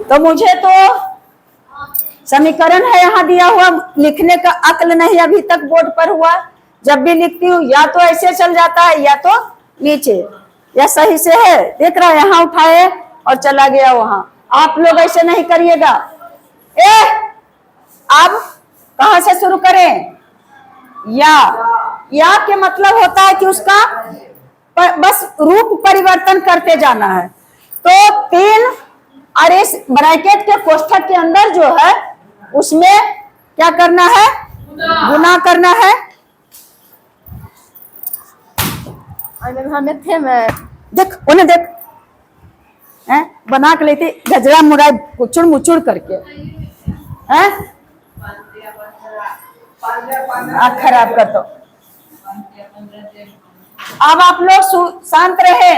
तो मुझे तो समीकरण है यहाँ दिया हुआ, लिखने का अक्ल नहीं अभी तक बोर्ड पर हुआ। जब भी लिखती हूँ या तो ऐसे चल जाता है या तो नीचे, या सही से है। देख रहा है, यहाँ उठाए और चला गया वहां। आप लोग ऐसे नहीं करिएगा। अब कहां से शुरू करें? या के मतलब होता है कि उसका बस रूप परिवर्तन करते जाना है। तो 3 और इस ब्रैकेट के कोष्ठक के अंदर जो है उसमें क्या करना है? गुना करना है। हमें थे मैं देख उन्हें देख हैं बना के लेती गजरा मुराई कुचुड़ मुचुड़ करके हैं खराब कर दो। अब आप लोग शांत रहे।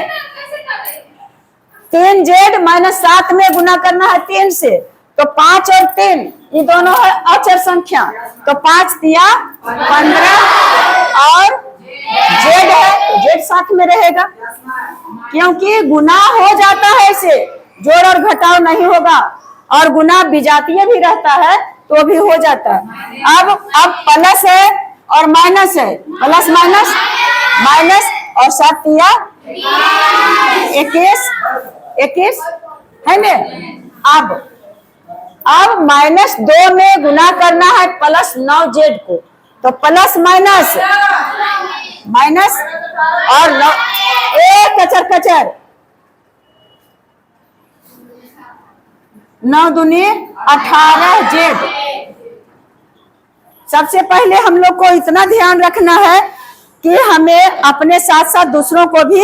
3z माइनस 7 में गुना करना है 3 से, तो 5 और 3 ये दोनों है अचर संख्या, तो 5 दिया 15 और z है तो z साथ में रहेगा, क्योंकि गुना हो जाता है इसे, जोड़ और घटाव नहीं होगा। और गुना विजातीय भी रहता है तो भी हो जाता है। अब प्लस है और माइनस है, प्लस माइनस माइनस और 7 दिया 21 है ना। अब -2 में गुना करना है प्लस 9z को, तो प्लस माइनस माइनस और 9 कचर कचर 9 दूनी 18z। सबसे पहले हम लोग को इतना ध्यान रखना है कि हमें अपने साथ साथ दूसरों को भी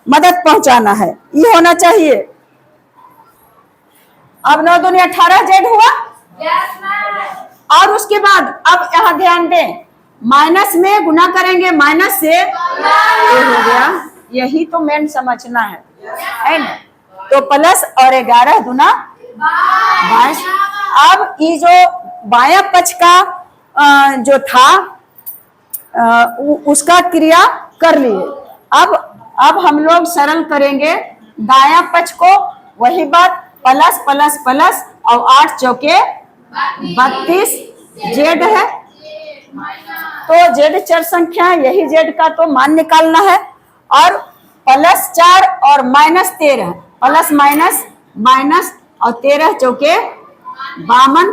मदद पहुंचाना है, ये होना चाहिए। अब 9 दूनी 18z हुआ। और उसके बाद अब यहाँ ध्यान दें, माइनस में गुना करेंगे माइनस से, ये हो गया। यही तो मेन समझना है ना। तो प्लस और 11 दूना 22। अब ये जो बायां पक्ष का जो था उसका क्रिया कर लिए। अब हम लोग सरल करेंगे दायां पक्ष को, वही बात प्लस प्लस प्लस और 8 चौके 32 जेड है। तो जेड चर संख्या, यही जेड का तो मान निकालना है। और +4 और -13, प्लस माइनस माइनस और 13 चौके 52,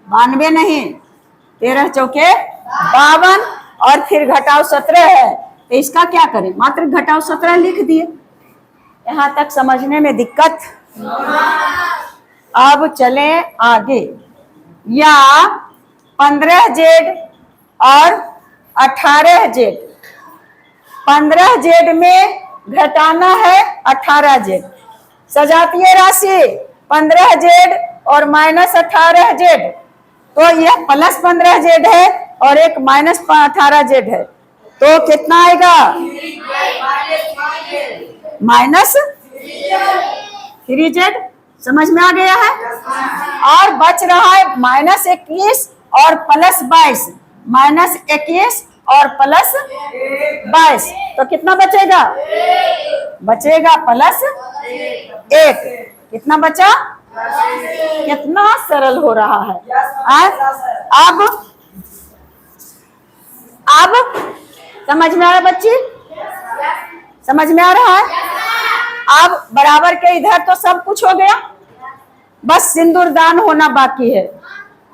92 नहीं 13 चौके 52, और फिर घटाव 17 है, तो इसका क्या करें? मात्र घटाव 17 लिख दिए। यहाँ तक समझने में दिक्कत? अब चले आगे। या 15z और 18z, 15z में घटाना है 18z। सजातीय राशि 15z और -18z, तो यह +15z है और एक -18z है, तो कितना आएगा? -3z। समझ में आ गया है? और बच रहा है -21 और +22, -21 और +22, तो कितना बचेगा? बचेगा +1। कितना बचा? कितना सरल हो रहा है। अब समझ में आ रहा बच्ची? समझ में आ रहा है? अब बराबर के इधर तो सब कुछ हो गया, बस सिंदूर दान होना बाकी है।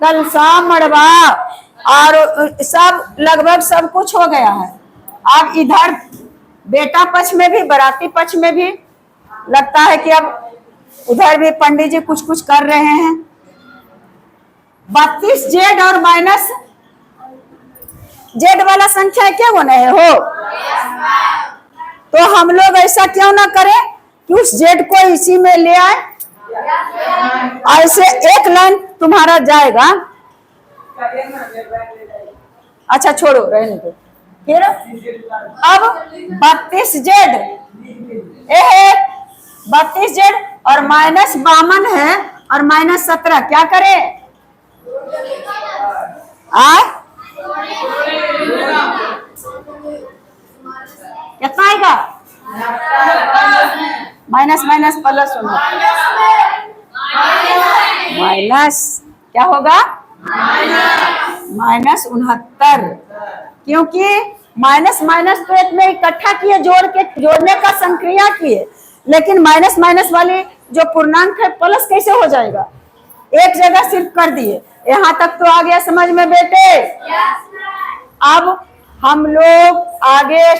कल शाम मड़वा और सब लगभग सब कुछ हो गया है। अब इधर बेटा पक्ष में भी बाराती पक्ष में भी लगता है कि अब उधर भी पंडित जी कुछ कुछ कर रहे हैं। 32z और -z वाला संख्या क्या बने हो? तो हम लोग ऐसा क्यों ना करें कि उस z को इसी में ले आए, ऐसे एक लाइन तुम्हारा जाएगा। अच्छा छोड़ो, रहने दो। फिर अब 32z 32z और -52 है और -17, क्या करें? कितना आएगा? माइनस माइनस प्लस होगा। माइनस क्या होगा? -69, क्योंकि माइनस माइनस तो एक में इकट्ठा किए, जोड़ने का संक्रिया किए, लेकिन माइनस माइनस वाली जो पूर्णांक है प्लस कैसे हो जाएगा? एक जगह सिर्फ कर दिए। यहाँ तक तो आ गया समझ में बेटे? अब हम लोग आगे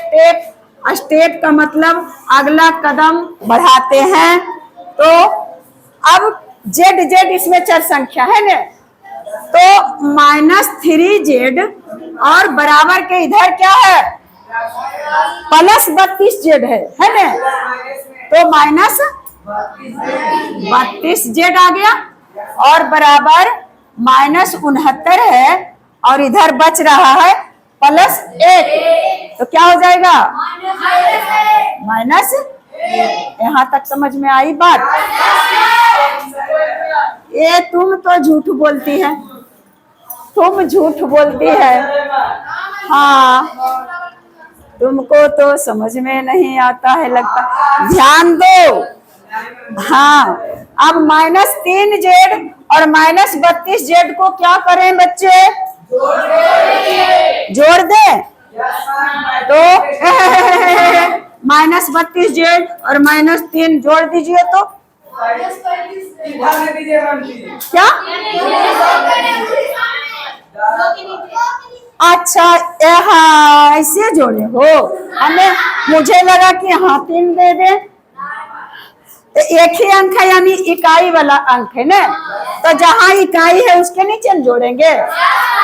स्टेप का मतलब अगला कदम बढ़ाते हैं। तो अब जेड इसमें चर संख्या है ना, तो -3z और बराबर के इधर क्या है? +32z है ना, तो -32z आ गया और बराबर -69 है और इधर बच रहा है +1, तो क्या हो जाएगा? माइनस। यहाँ तक समझ में आई बात? ये तुम तो झूठ बोलती है, तुम झूठ बोलती है। हाँ, तुमको तो समझ में नहीं आता है लगता। ध्यान दो। हाँ, अब -3z और -32z को क्या करें बच्चे? जोड़ दें। तो -32z और -3 जोड़ दीजिए तो क्या? अच्छा, हाँ ऐसे जोड़े हो। हमें मुझे लगा कि हाँ 3 दे दे। एक ही अंक है यानी इकाई वाला अंक है ना, तो जहाँ इकाई है उसके नीचे जोड़ेंगे।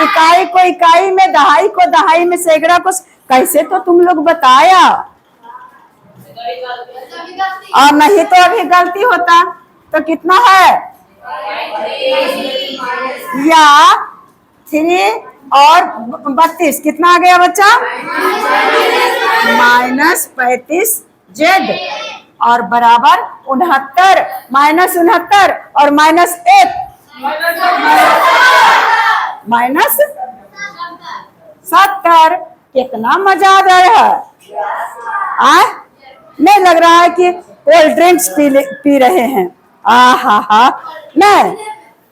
इकाई को इकाई में, दहाई को दहाई में, सैकड़ा को कैसे, तो तुम लोग बताया। और नहीं तो अभी गलती होता तो कितना है? या 3 और 32 कितना आ गया बच्चा? -35z और बराबर 69, -69 और -1 -70। कितना मजा आ रहा है? नहीं लग रहा है कि कोल्ड ड्रिंक्स पी रहे हैं। हा नहीं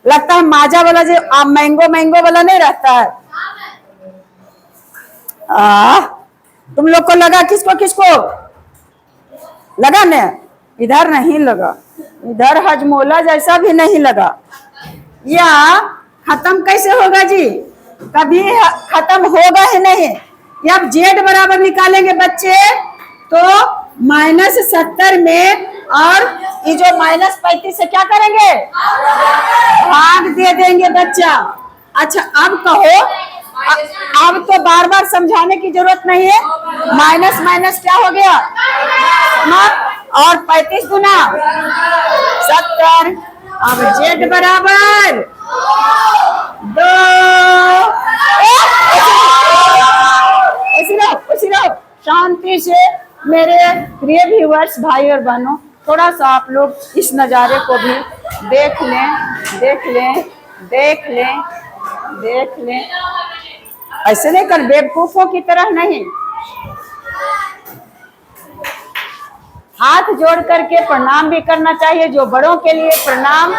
लगता है माजा वाला जो मैंगो वाला नहीं रहता है। तुम लोग को लगा किसको लगा न? इधर नहीं लगा, इधर हजमोला जैसा भी नहीं लगा। या खत्म कैसे होगा जी? कभी खत्म होगा ही नहीं। अब जेड बराबर निकालेंगे बच्चे तो -70 में और ये जो -35 से क्या करेंगे? भाग दे देंगे बच्चा। अच्छा अब कहो, अब तो बार बार समझाने की जरूरत नहीं है। माइनस माइनस क्या हो गया? और 35 गुना 70। अब जेड बराबर 2। उसी रहो शांति से मेरे प्रिय व्यूअर्स भाई और बहनों, थोड़ा सा आप लोग इस नज़ारे को भी देख लें। ऐसे नहीं कर, बेवकूफों की तरह नहीं। हाथ जोड़ करके प्रणाम भी करना चाहिए, जो बड़ों के लिए प्रणाम।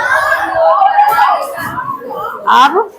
अब